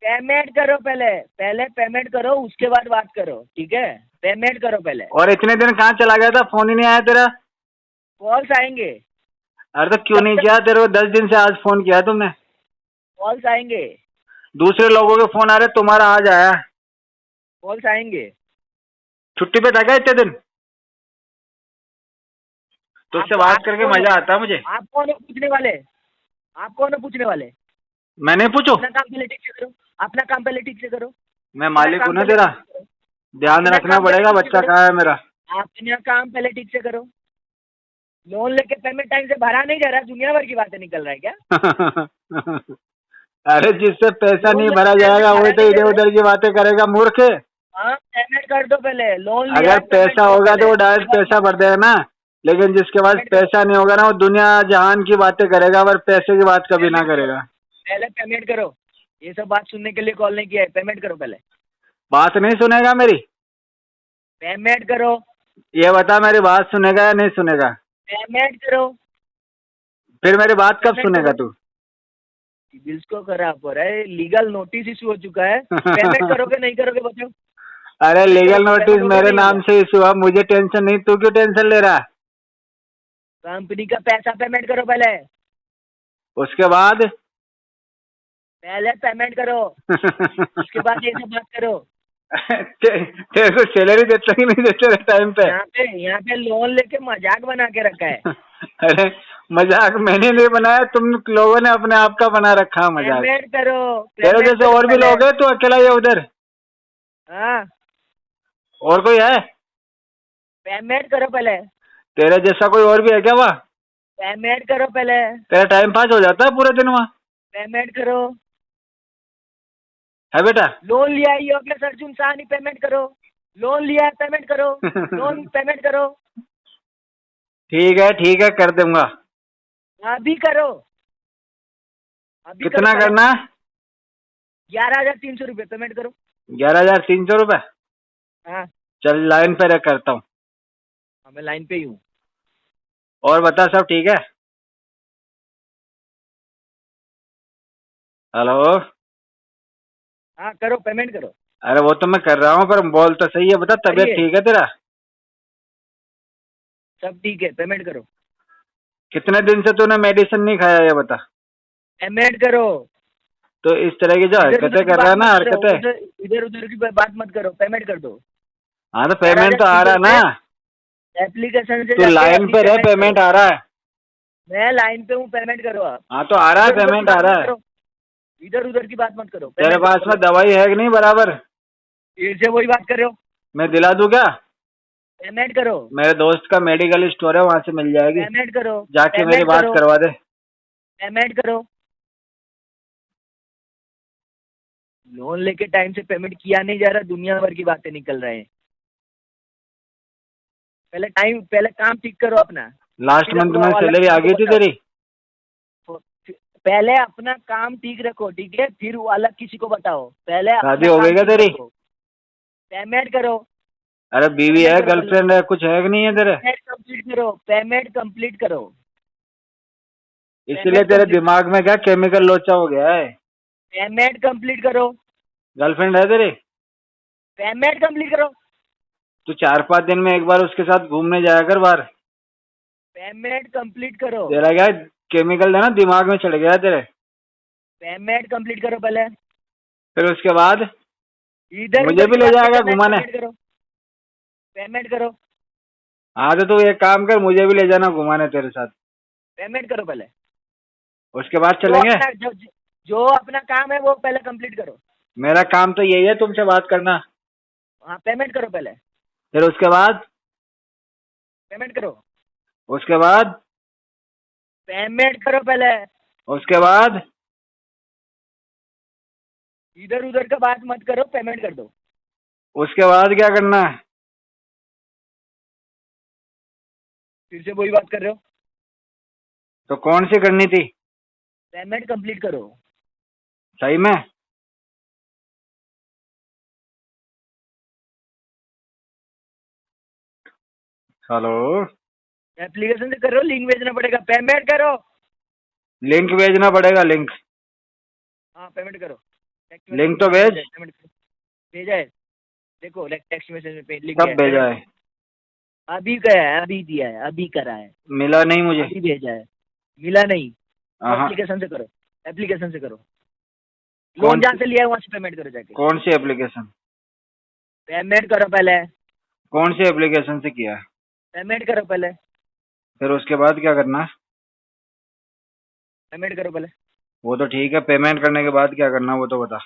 पेमेंट करो पहले पेमेंट करो, उसके बाद बात करो, ठीक है? पेमेंट करो पहले। और इतने दिन कहाँ चला गया था? फोन ही नहीं आया तेरा? कॉल्स आएंगे। अरे तो क्यों नहीं किया? तेरे को 10 दिन से आज फोन किया तुमने। कॉल्स आएंगे। दूसरे लोगों के फोन आ रहे, तुम्हारा आज आया। कॉल्स आएंगे। छुट्टी पे था क्या इतने दिन? तुझसे बात करके मजा आता है मुझे। आप कौन हो पूछने वाले? आप कौन हो पूछने वाले? मैं नहीं पूछू? अपना काम पहले ठीक से करो, अपना काम पहले ठीक से करो। मैं मालिक हूँ ना तेरा, ध्यान रखना पड़ेगा। बच्चा कहाँ है मेरा? अपना काम पहले ठीक से करो। लोन लेके पेमेंट टाइम से भरा नहीं जा रहा, दुनिया भर की बातें निकल रहा है क्या? अरे जिससे पैसा नहीं भरा जाएगा वही तो इधर उधर की बातें करेगा मूर्ख। हाँ पेमेंट कर दो पहले। लोन अगर पैसा होगा तो वो डायरेक्ट पैसा भर देगा ना, लेकिन जिसके पास पैसा नहीं होगा ना, वो दुनिया जहान की बातें करेगा, पर पैसे की बात कभी ना करेगा। पहले पेमेंट करो। ये सब बात सुनने के लिए कॉल नहीं किया है, पेमेंट करो पहले। बात नहीं सुनेगा मेरी? पेमेंट करो। ये बता मेरी बात सुनेगा या नहीं सुनेगा? पेमेंट करो। फिर मेरी बात कब सुनेगा तू? बिल्स को खराब हो रहा है, लीगल नोटिस इशू हो चुका है। पेमेंट करोगे नहीं करोगे बताओ? अरे लीगल नोटिस मेरे नाम से इशू है, मुझे टेंशन नहीं, तू क्यों टेंशन ले रहा है? कंपनी का पैसा पेमेंट करो पहले। उसके बाद? पहले पेमेंट करो, उसके बाद ये सब बात करो। तेरे को सैलरी देते कि नहीं देते टाइम पे? यहाँ पे लोन लेके मजाक बना के रखा है। अरे मजाक मैंने नहीं बनाया, तुम लोगों ने अपने आप का बना रखा मजाक। पेमेंट करो, तेरे पेमेंट जैसे करो और भी पहले। लोग हैं, तू अकेला ही है उधर? हाँ, और कोई है? पेमेंट करो पहले, तेरे जैसा कोई और भी है क्या वहाँ? पेमेंट करो पहले, तेरा टाइम पास हो जाता है पूरे दिन वहाँ? पेमेंट करो। है बेटा? लोन लिया है योगेश अर्जुन साहनी, पेमेंट करो। लोन लिया है, पेमेंट करो। लोन पेमेंट करो, ठीक है कर दूंगा। अभी करो, अभी करो कितना पहले। करना है? 11,300 रुपये पेमेंट करो। 11,300 रुपये? हाँ, चल लाइन पे रह, करता हूँ। मैं लाइन पे ही हूँ। और बता, सब ठीक है? हेलो? हाँ करो, पेमेंट करो। अरे वो तो मैं कर रहा हूँ, पर बोल तो सही है, बता तबीयत करिए। ठीक है तेरा? सब ठीक है, पेमेंट करो। कितने दिन से तूने मेडिसिन नहीं खाया, ये बता। पेमेंट करो। तो इस तरह की जो हरकतें कर रहा है ना, हरकतें। इधर उधर की बात मत करो, पेमेंट कर दो। हाँ तो पेमेंट तो आ रहा है ना? एप्लीकेशन से तू जाके लाइन अभी पे रह, पेमेंट पेमेंट करो। आ रहा है। मैं लाइन पे हूँ, पेमेंट करो आप। हाँ तो आ रहा है, पेमेंट आ रहा है। इधर उधर की बात मत करो, तेरे पेमेंट पास करो। में दवाई है कि नहीं बराबर? फिर से वही बात कर रहे हो, मैं दिला दूं क्या? पेमेंट करो। मेरे दोस्त का मेडिकल स्टोर है, वहां से मिल जाएगी। पेमेंट करो, जाके मेरी पेमेंट बात करो, करवा दे। पेमेंट करो। लोन लेके टाइम से पेमेंट किया नहीं जा रहा, दुनिया भर की बातें निकल रहे हैं। पहले काम ठीक करो अपना। लास्ट फिर मंथ अपना में वाला सैलरी आ किसी गई को थी बताओ। तेरी? पहले अपना काम ठीक रखो, ठीक है, फिर वो अलग किसी को बताओ। पहले अपना शादी हो काम गई क्या ठीक तेरी? रखो। पेमेंट करो, अरे बीवी है, पेमेंट करो, गर्लफ्रेंड है, कुछ है कि नहीं है तेरे? पेमेंट कंप्लीट करो, पेमेंट कंप्लीट करो। इसीलिए पेमेंट तेरे कंप्लीट दिमाग में क्या केमिकल लोचा हो गया है? पेमेंट कंप्लीट करो, गर्लफ्रेंड है तेरी? पेमेंट कंप्लीट करो, तू 4-5 दिन में एक बार उसके साथ घूमने जाया कर बाहर। पेमेंट कंप्लीट करो, तेरा क्या केमिकल है ना, दिमाग में चढ़ गया है तेरे। पेमेंट कंप्लीट करो पहले। फिर उसके बाद इधर मुझे उधर भी की ले बात नहीं जाएगा करना है, घुमाने? पेमेंट करो, पेमेंट करो, हाँ तो तू एक काम कर, मुझे भी ले जाना घुमाने तेरे साथ। पेमेंट करो पहले। उसके बाद जो चलेंगे। अपना जो जो अपना काम है वो पहले कंप्लीट करो। मेरा काम तो यही है, तुमसे बात करना। हाँ, पेमेंट करो पहले, फिर उसके बाद? पेमेंट करो, उसके बाद? पेमेंट करो पहले। उसके बाद? इधर उधर का बात मत करो, पेमेंट कर दो। उसके बाद क्या करना है? फिर से वही बात कर रहे हो, तो कौन सी करनी थी? पेमेंट कंप्लीट करो। सही में? हेलो? एप्लीकेशन से करो, लिंक भेजना पड़ेगा, पेमेंट करो। लिंक भेजना पड़ेगा, लिंक? हाँ, पेमेंट करो। लिंक तो भेज। पेमेंट करो, भेजा है, देखो टेक्स्ट मैसेज में लिंक कब भेजा है? अभी गया है, अभी दिया है, अभी करा है, मिला नहीं मुझे। अभी भेजा है, मिला नहीं। हाँ। एप्लीकेशन से करो, एप्लीकेशन से करो। कौन लोन जहाँ सी? से लिया है वहाँ से पेमेंट करो जाके। कौन सी एप्लीकेशन? पेमेंट करो पहले, कौन सी एप्लीकेशन से किया है? पेमेंट करो पहले, फिर उसके बाद क्या करना है? पेमेंट करो पहले। वो तो ठीक है, पेमेंट करने के बाद क्या करना है वो तो बता।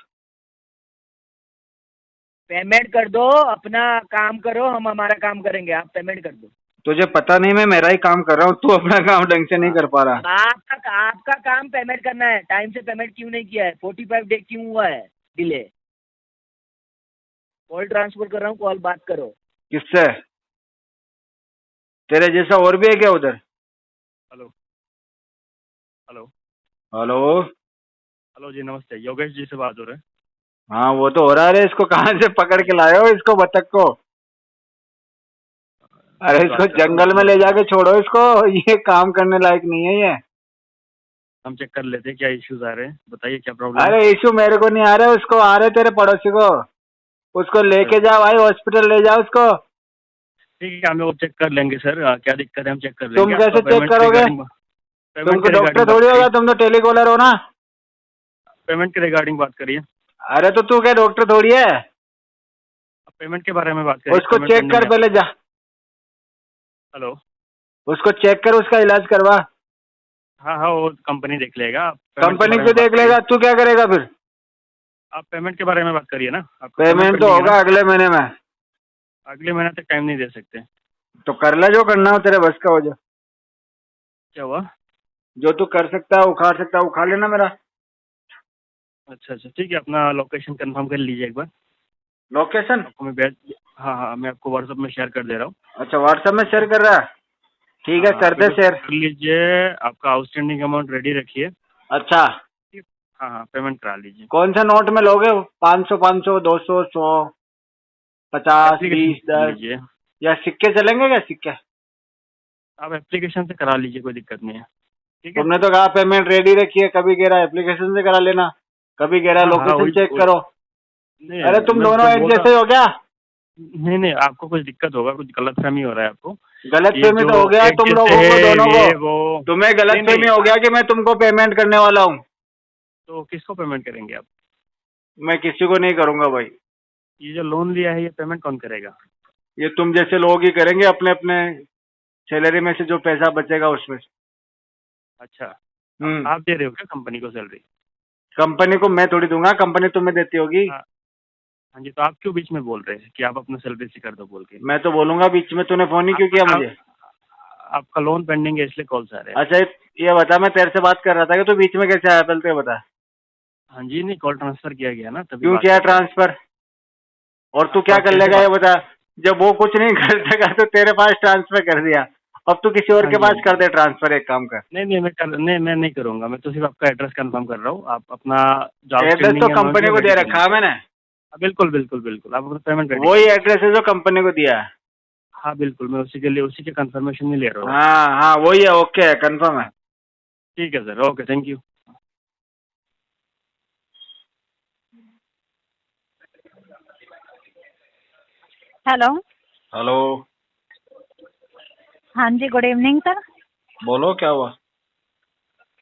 पेमेंट कर दो, अपना काम करो, हम हमारा काम करेंगे, आप पेमेंट कर दो। तुझे पता नहीं मैं मेरा ही काम कर रहा हूँ, तू अपना काम ढंग से नहीं कर पा रहा। आपका काम पेमेंट करना है, टाइम से पेमेंट क्यों नहीं किया है, 45 डे क्यों हुआ है डिले? कॉल ट्रांसफर कर रहा हूँ, कॉल बात करो। किससे? तेरे जैसा और भी है क्या उधर? Hello hello hello? हेलो जी, नमस्ते, योगेश जी से बात हो रहा है? हाँ वो तो हो रहा है। इसको कहाँ से पकड़ के लाए हो, इसको बतख को? अरे इसको जंगल में ले जाके छोड़ो इसको, ये काम करने लायक नहीं है ये। हम चेक कर लेते हैं क्या इश्यूज आ रहे हैं, बताइए क्या प्रॉब्लम है। अरे इशू मेरे को नहीं आ रहे, उसको आ रहे तेरे पड़ोसी को। उसको लेके जाओ भाई, हॉस्पिटल ले जाओ उसको। ठीक है, हम लोग चेक कर लेंगे सर, क्या दिक्कत है हम चेक कर लेंगे। तुम कैसे चेक करोगे? तुमको डॉक्टर थोड़ी होगा, तुम तो टेलीकॉलर हो ना। पेमेंट के रिगार्डिंग बात करिए। अरे तो तू क्या डॉक्टर थोड़ी है? पेमेंट के बारे में बात करिए। उसको चेक कर पहले जा। हेलो उसको चेक कर, उसका इलाज करवा। हाँ हाँ, वो कंपनी देख लेगा। आप कंपनी क्यों देख लेगा, तू क्या करेगा फिर? आप पेमेंट के बारे में बात करिए ना। आपका पेमेंट तो होगा अगले महीने में। अगले महीने तक टाइम नहीं दे सकते। तो कर ले जो करना हो, तेरे बस का हो जो। क्या हुआ? जो तू कर सकता है उखाड़ सकता है उखाड़ लेना मेरा। अच्छा अच्छा, ठीक है। अपना लोकेशन कंफर्म कर लीजिए एक बार। लोकेशन? आपको मैं भेज, हाँ हाँ, मैं आपको व्हाट्सएप में शेयर कर दे रहा हूँ। अच्छा, व्हाट्सएप में शेयर कर रहा है? ठीक है, कर दे शेयर। कर लीजिए। आपका आउटस्टैंडिंग अमाउंट रेडी रखिए। अच्छा, हाँ हाँ, पेमेंट करा लीजिए। कौन सा नोट में लोगे? 500 500, 200, 100, 50, 20, 10 लीजिए। या सिक्के चलेंगे क्या? सिक्के आप एप्लीकेशन से करा लीजिए, कोई दिक्कत नहीं है। ठीक है। तुमने तो कहा पेमेंट रेडी रखी है, कभी कह रहा है एप्लीकेशन से करा लेना, कभी कह रहा है लोकेशन चेक करो। अरे तुम दोनों एक जैसे हो क्या? नहीं नहीं, आपको कुछ दिक्कत होगा, कुछ गलतफहमी हो रहा है आपको। गलतफहमी तो हो गया तुम लोगों को, दोनों को। तुम्हें गलतफहमी हो गया कि मैं तुमको पेमेंट करने वाला हूँ। तो किसको पेमेंट करेंगे आप? मैं किसी को नहीं करूंगा भाई। ये जो लोन लिया है, ये पेमेंट कौन करेगा? ये तुम जैसे लोग ही करेंगे, अपने अपने सैलरी में से जो पैसा बचेगा उसमें से। अच्छा, आप दे रहे हो क्या कंपनी को सैलरी? कंपनी को मैं थोड़ी दूंगा, कंपनी तुम्हें देती होगी। हाँ जी, तो आप क्यों बीच में बोल रहे हैं कि आप अपना सैलरी से कर दो बोल के? मैं तो बोलूंगा बीच में, तूने फोन ही क्यों किया मुझे? आपका लोन पेंडिंग है इसलिए कॉल से आ रहे हैं। अच्छा ये बता, मैं तेरे से बात कर रहा था कि तू बीच में कैसे आया, पहले तो ये बता। हाँ जी, नहीं, कॉल ट्रांसफर किया गया ना, तभी। क्यों किया ट्रांसफर? और तू क्या कर लेगा ये बता? जब वो कुछ नहीं कर सका तो तेरे पास ट्रांसफर कर दिया, अब तू किसी और के पास कर दे ट्रांसफर। एक काम कर। नहीं, मैं नहीं करूंगा। मैं तो सिर्फ आपका एड्रेस कंफर्म कर रहा हूँ। आप अपना एड्रेस तो कंपनी को दे रखा है मैंने। बिल्कुल बिल्कुल बिल्कुल, आप अपना पेमेंट रेडी। वही एड्रेस है जो कंपनी को दिया है। हाँ बिल्कुल, मैं उसी के लिए उसी के कंफर्मेशन में ले रहा हूँ। हाँ हाँ, वही है। ओके है, कंफर्म है। ठीक है sir, okay, thank you. Hello. Hello. हाँ जी, गुड इवनिंग सर। बोलो, क्या हुआ?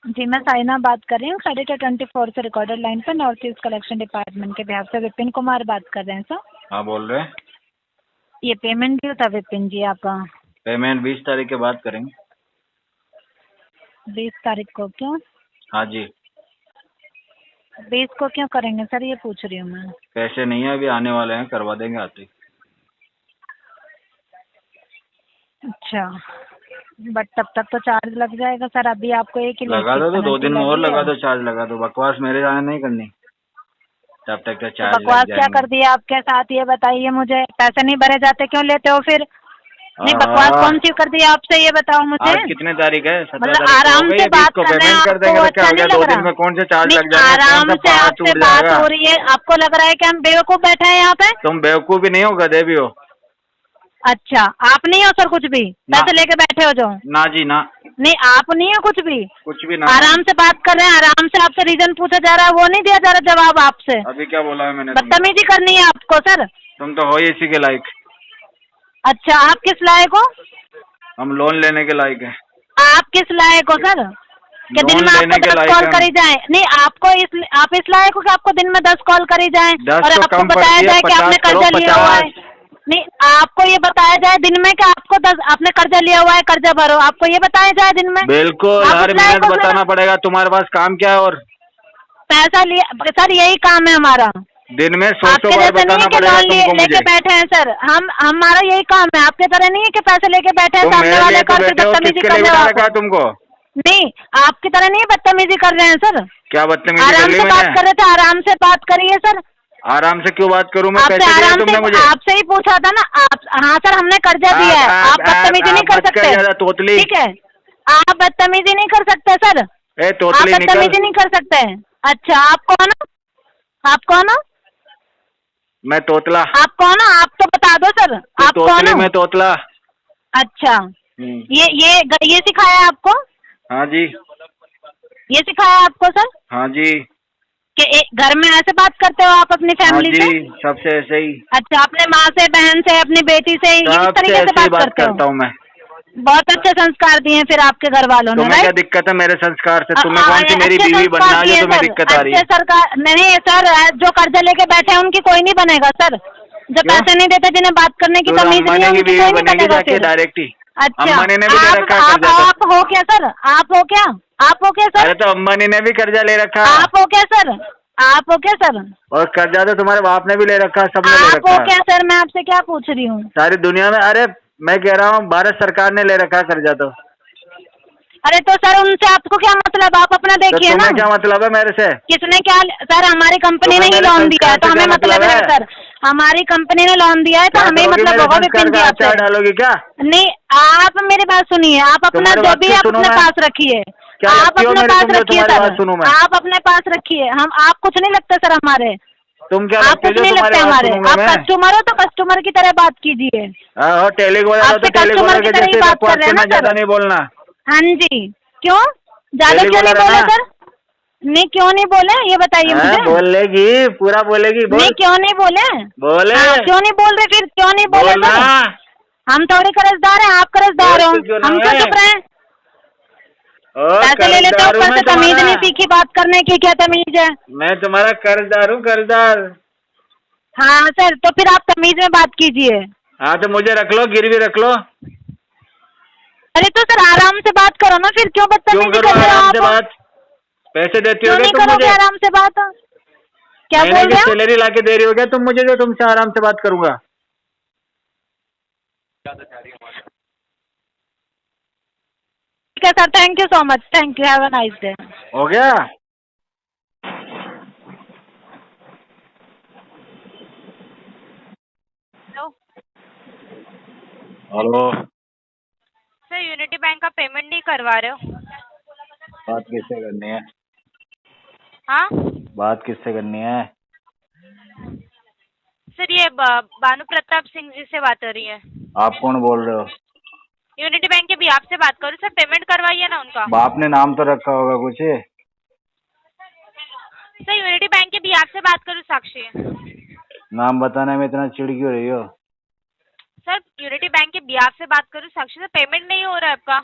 जी, मैं साइना बात कर रही हूँ, क्रेडिट 24 से रिकॉर्डेड लाइन पर नॉर्थ ईस्ट कलेक्शन डिपार्टमेंट के बिहाफ से। विपिन कुमार बात कर रहे हैं सर। हाँ, बोल रहे हैं। ये पेमेंट ड्यू था विपिन जी आपका। पेमेंट 20 तारीख के बाद करेंगे। 20 तारीख को? क्यों? हाँ जी। 20 को क्यों करेंगे सर, ये पूछ रही हूँ मैं। पैसे नहीं है, अभी आने वाले हैं, करवा देंगे आते ही। अच्छा, बट तब तक तो चार्ज लग जाएगा सर। अभी आपको एक ही लगा दो, तो 2 दिन में और लगा दो, चार्ज लगा दो। बकवास मेरे जाने नहीं करनी, तब तक तो चार्ज लग बकवास क्या कर दिया आपके साथ, ये बताइए मुझे। पैसे नहीं भरे जाते, क्यों लेते हो फिर? नहीं, बकवास कौन सी कर दी आपसे, ये बताओ मुझे। आज कितने तारीख है? 17 मतलब तारीख आराम से बात कर रहे हैं, पेमेंट कर देंगे तो क्या हो गया? 2 दिन में कौन से चार्ज लग जाएगा? आराम से आपसे बात हो रही है, आपको लग रहा है कि हम बेवकूफ बैठे हैं यहाँ पे? तुम बेवकूफ भी नहीं हो, गधे भी हो। अच्छा, आप नहीं हो सर कुछ भी? पैसे लेके बैठे हो जो? ना जी ना। नहीं, आप नहीं हो कुछ भी ना। आराम से बात कर रहे हैं, आराम से आपसे रीजन पूछा जा रहा है, वो नहीं दिया जा रहा जवाब आपसे। अभी क्या बोला है मैंने? बदतमीजी करनी है आपको सर। तुम तो हो ही इसी के लायक। अच्छा, आप किस लायक हो? हम लोन लेने के लायक हैं। आप किस लायक हो सर कि दिन में आपको 10 कॉल करी जाए? नहीं, आप इस लायक हो कि आपको दिन में 10 कॉल करी जाए और आपको बताया जाए कि आपने कर्जा लिया हुआ है? नहीं, आपको ये बताया जाए दिन में कि आपको आपने कर्जा लिया हुआ है, कर्जा भरो, आपको ये बताया जाए दिन में? बिल्कुल, हर मिनट बताना पड़ेगा। तुम्हारे पास काम क्या है? और पैसा लिया सर, यही काम है हमारा। दिन में 100 आपके बार जैसे बताना नहीं है कि पड़ेगा लोन तुमको लेके मुझे। बैठे हैं सर, हमारा यही काम है। आपके तरह नहीं है कि पैसे लेके बैठे हैं सामने वाले का बदतमीजी कर रहे हो तुमको। नहीं, आपकी तरह नहीं बदतमीजी कर रहे हैं सर। क्या बदतमीजी? आराम से बात कर रहे थे, आराम से बात करिए सर। आराम से क्यों बात करूं मैं? आपसे पैसे दिए आराम तुमने से, मुझे? आपसे ही पूछा था ना आप। हाँ सर, हमने कर्जा दिया है। आप बदतमीजी नहीं कर सकते, तोतली। ठीक है? आप बदतमीजी नहीं कर सकते सर, आप बदतमीजी नहीं कर सकते। अच्छा, आप कौन हो? आप कौन हो? मैं तोतला। आप कौन हो? आप तो बता दो सर, आप कौन हो? मैं तोतला। अच्छा, ये सिखाया आपको? हाँ जी। ये सिखाया आपको सर? हाँ जी। कि घर में ऐसे बात करते हो आप अपनी फैमिली से? सबसे ऐसे ही। अच्छा, अपने माँ से, बहन से, अपनी बेटी से इस तरीके से बात करते हो? मैं बहुत अच्छे संस्कार दिए हैं फिर आपके घर वालों ने। तुम्हें क्या दिक्कत है मेरे संस्कार से? तुम्हें कौन सी मेरी बीवी बनना है जो तुम्हें दिक्कत आ रही है? सरकार नहीं सर, जो कर्जा लेके बैठे हैं उनकी कोई नहीं बनेगा सर। जो पैसे नहीं देते, जिन्हें बात करने की तमीज नहीं है, उनकी कोई नहीं बनेगा फिर। डायरेक्ट ही अच्छा, अंबानी ने भी ले रखा है कर्जा तो। आप हो क्या सर? आप हो क्या? आप हो क्या सर? अरे तो अंबानी ने भी कर्जा ले रखा है। आप हो क्या सर? आप हो क्या सर? और कर्जा तो तुम्हारे बाप ने भी ले रखा है, सबने ले आप रखा हो है क्या सर? मैं आपसे क्या पूछ रही हूँ? सारी दुनिया में। अरे मैं कह रहा हूँ भारत सरकार ने ले रखा है कर्जा तो। अरे तो सर उनसे आपको क्या मतलब? आप अपना तो देखिए ना। तुम्हें क्या मतलब है मेरे से? किसने क्या? सर हमारी कंपनी ने तुम्हें ही मेरे लोन दिया है संस्कार तो से हमें क्या मतलब है सर। हमारी कंपनी ने लोन दिया है तो क्या हमें करोगी? मतलब मेरे होगा संस्कार विपिन का जी अचार आपसे। डालोगी क्या? नहीं, आप मेरी बात सुनिए। आप अपना तुम्हारी जो बात भी क्यों है सुनूं अपने मैं? पास रखिए। क्या आप लगती हो अपने मेरे पास तुम जो रखिए तुम्हारी सर। बात सुनूं मैं? आप अपने पास रखिए। आप कुछ नहीं लगता सर हमारे। तुम क्या आप लगते हो कुछ जो नहीं तुम्हारी लगते बात हमारे। सुनूंगा आप मैं? कस्टमर हो तो कस्टमर की तरह बात कीजिए। हाँ टेलीकॉलर हो तो आपसे टेलीकॉलर कस्टमर की के तरह ही जैसे बात कर बकवास रहे हैं करना, ना ज्यादा सर। नहीं बोलना। हाँ जी, क्यों ज्यादा क्यों नहीं टेलीकॉलर है बोले ना? सर? नहीं क्यों नहीं बोले ये बताइए हाँ मुझे। बोलेगी, पूरा बोलेगी, बोल। नहीं क्यों नहीं बोले? बोले। हाँ, क्यों नहीं बोल रहे? फिर क्यों नहीं बोले बोलना। सर? हम थोड़ी कर्जदार हैं, आप कर्जदार हो। तो क्यों ना हम क्यों है? चुप रहे? ओ पैसे ले लेते हो, कर्जदार हूँ ऊपर मैं से तमीज तुम्हारा। नहीं सीखी बात करने की। क्या तमीज है? मैं तुम्हारा कर्जदार हूँ, कर्जदार। हाँ सर, तो फिर आप तमीज में बात कीजिए। हाँ तो मुझे रख लो, गिरवी रख लो। अरे तो सर आराम से बात करो ना, फिर क्यों क्यों बदतमीजी करो कर रहे हो आराम आप? से बात? पैसे देती हो क्यों क्या नहीं तुम करोगे मुझे? आराम से बात? क्या महीने बोल की रहे हो? सैलरी लाके दे रही हो क्या तुम मुझे जो तुमसे आराम से बात करूंगा? ठीक है sir, thank you so much. Thank you, have a nice day. हो गया? हेलो। सर यूनिटी बैंक का पेमेंट नहीं करवा रहे हो? बात किससे करनी है? हाँ बात किससे करनी है? सर ये भानु प्रताप सिंह जी से बात हो रही है। आप कौन बोल रहे हो? यूनिटी बैंक के भी आपसे बात करूँ सर? पेमेंट करवाइए ना उनका। बाप ने नाम तो रखा होगा कुछ। सर यूनिटी बैंक के भी आपसे बात करूँ? साक्षी नाम बताने में इतना चिढ़ क्यों रही हो? सर यूनिटी बैंक के भी आपसे बात करूँ? साक्षी सर पेमेंट नहीं हो रहा है आपका।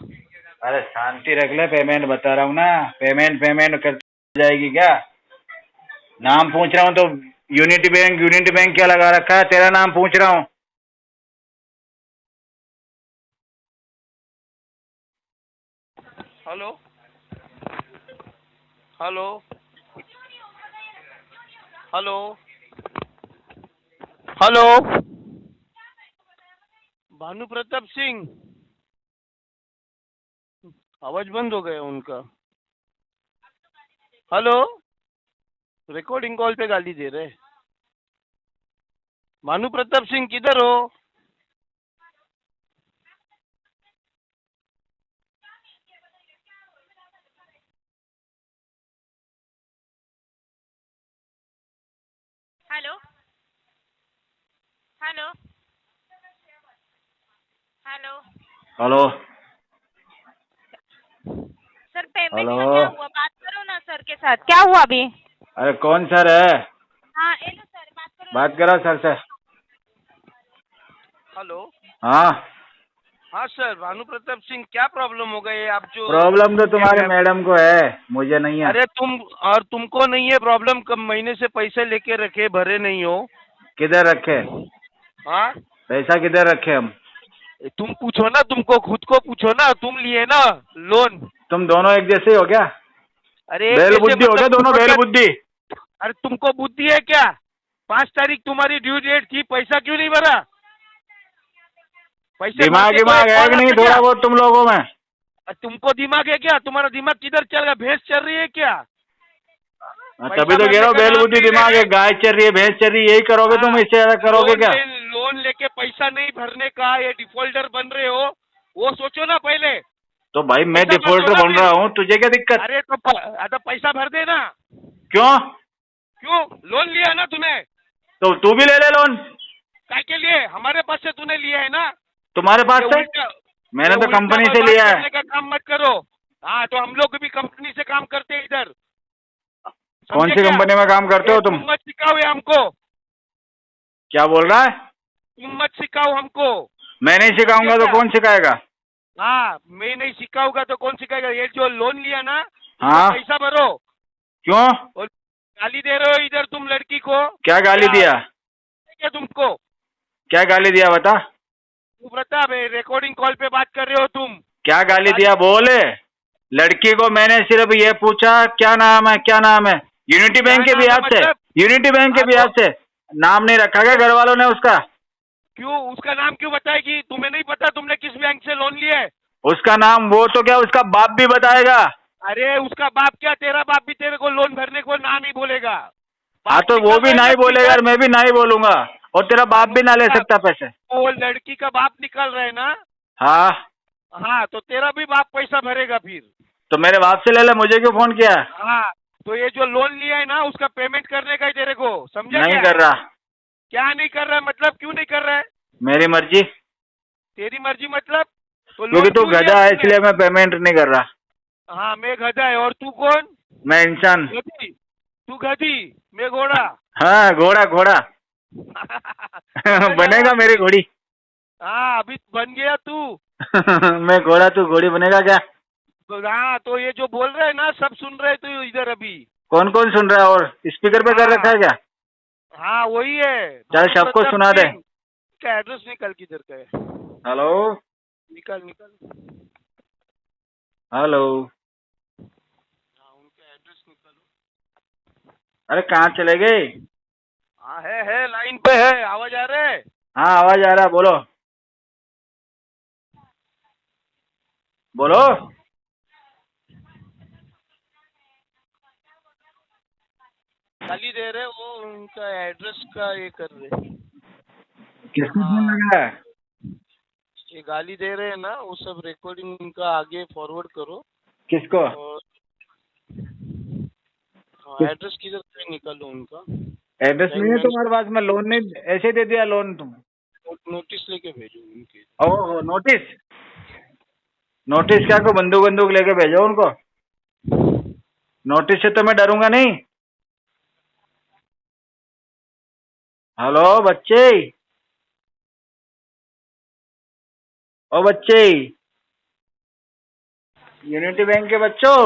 अरे शांति रख ले, पेमेंट बता रहा हूँ ना। पेमेंट पेमेंट कर जाएगी क्या? नाम पूछ रहा हूँ तो यूनिटी बैंक क्या लगा रखा है? तेरा नाम पूछ रहा हूँ। Hello hello hello hello Bhanu Pratap Singh, आवाज बंद हो गया उनका। हेलो, रिकॉर्डिंग कॉल पे गाली दे रहे। भानु प्रताप सिंह किधर हो? Hello hello hello hello sir payment hello. का क्या हुआ? बात करो ना सर के साथ। क्या हुआ अभी? अरे कौन सर है? हाँ हेलो सर, बात करो ना। बात करो सर से। हेलो हाँ हाँ सर, भानु प्रताप सिंह, क्या प्रॉब्लम हो गई? आप जो प्रॉब्लम तो तुम्हारे मैडम को है, मुझे नहीं है। अरे तुमको नहीं है प्रॉब्लम? कब महीने से पैसे लेके रखे, भरे नहीं हो? किधर रखे? हाँ पैसा किधर रखे हम? तुम पूछो ना, तुमको खुद को पूछो ना। तुम लिए ना लोन। तुम दोनों एक जैसे ही हो क्या? अरे बेल कैसे बुद्धि हो मतलब क्या दोनों? तुमको बेल क्या- बुद्धि। अरे तुमको बुद्धि है क्या? 5 तारीख तुम्हारी ड्यू डेट थी, पैसा क्यों नहीं भरा? पैसे दिमाग भरते तो दिमाग एक है कॉल कि नहीं आता थोड़ा क्या? बहुत तुम लोगों में? तुमको दिमाग है क्या? तुम्हारा दिमाग किधर चल रहा? भैंस चल रही है क्या? पैसा तभी तो कह भरने रहा हूँ का बेल नाम बुद्धि नहीं ले दिमाग है। रहे। गाय चल रही है, भैंस चल रही है, यही करोगे तुम? हाँ, इससे ज्यादा करोगे क्या? लोन लेके पैसा नहीं भरने का ये डिफॉल्टर बन रहे हो, वो सोचो ना पहले। तो भाई मैं पैसा भर डिफॉल्टर दो ना बन फिर। रहा हूँ, तुझे क्या दिक्कत? अरे तो पैसा भर देना। क्यों? क्यों? लोन लिया ना तूने? तो तू भी ले ले लोन। क्या के लिए? हमारे पास से तूने लिया है ना? तुम्हारे पास ये से? उल्टा- मैंने ये तो उल्टा कंपनी से बात लिया है। करने का काम मत करो। हाँ तो हम लोग भी कंपनी से काम करते हैं इधर। कौन समझे सी क्या? कंपनी में काम करते हो तुम? मत सिखाओ ये हमको। क्या बोल रहा है? तुम मत सिखाओ हमको। मैं नहीं सिखाऊंगा तो क्या? कौन सिखाएगा? हाँ, मैं नहीं सिखाऊंगा तो कौन सिखाएगा? ये जो लोन लिया ना, हाँ। पैसा भरो। क्यों? और गाली दे रहे हो इधर तुम लड़की को। क्या गाली दिया? क्या तुमको? क्या गाली दिया बता? तू बता भाई, रिकॉर्डिंग कॉल पे बात कर रहे हो तुम। क्या गाली दिया बोले? लड़की को मैंने सिर्फ ये पूछा क्या नाम है, क्या नाम है? यूनिटी बैंक के नाम है ब्याज से, मतलब? यूनिटी बैंक के हाँ, ब्याज से नाम नहीं रखा क्या घर वालों ने उसका? क्यों उसका नाम क्यों बताएगी? तुम्हें नहीं पता तुमने किस बैंक से लोन लिया है? उसका नाम वो तो क्या उसका बाप भी बताएगा। अरे उसका बाप क्या, तेरा बाप भी तेरे को लोन भरने को नाम ही बोलेगा। हाँ तो वो भी नहीं बोलेगा और मैं भी नहीं बोलूंगा, और तेरा बाप भी ना ले सकता पैसे। वो लड़की का बाप निकल रहा है ना? हाँ हाँ, तो तेरा भी बाप पैसा भरेगा फिर। तो मेरे बाप से ले ले, मुझे क्यों फोन किया? हाँ, तो ये जो लोन लिया है ना उसका पेमेंट करने का ही तेरे को, समझा? नहीं क्या कर रहा। क्या नहीं कर रहा है मतलब? क्यों नहीं कर रहा है? मेरी मर्जी। तेरी मर्जी मतलब? तो क्योंकि लोन तू क्यों लिया गधा है तूने? इसलिए मैं पेमेंट नहीं कर रहा। हाँ, मैं गधा है और तू कौन? मैं इंसान। गधी? तू गधी, मैं घोड़ा। हाँ घोड़ा घोड़ा। बनेगा मेरी घोड़ी। हाँ, अभी बन गया तू। मैं घोड़ा तू घोड़ी बनेगा क्या? तो हाँ, तो ये जो बोल रहे हैं ना सब सुन रहे तू इधर अभी। कौन कौन सुन रहा है? और स्पीकर पे कर रखा है क्या? हाँ वही है। चल सबको सुना दे। का एड्रेस निकल किधर का है? हेलो निकल निकल। हेलो। हाँ, उनका एड्रेस निकालो। अरे कहाँ चले गए? हाँ है लाइन पे है, आवाज आ रहा है? हाँ आवाज आ रहा है, बोलो बोलो। गाली दे रहे वो, उनका एड्रेस का ये कर रहे। किसको फोन लगा है? ये गाली दे रहे हैं ना, वो सब रिकॉर्डिंग उनका आगे फॉरवर्ड करो। किसको? और हाँ, एड्रेस किधर से निकालो उनका? एड्रेस नहीं है तुम्हारे पास? मैं लोन नहीं, ऐसे दे दिया लोन तुम? नोटिस लेके भेजो उनके। ओह नोटिस? नोटिस क्या को बंदूक बंदूक लेके भेजो उनको? नोटिस से तो मैं डरूंगा नहीं। हेलो बच्चे, ओ बच्चे, यूनिटी बैंक के बच्चों।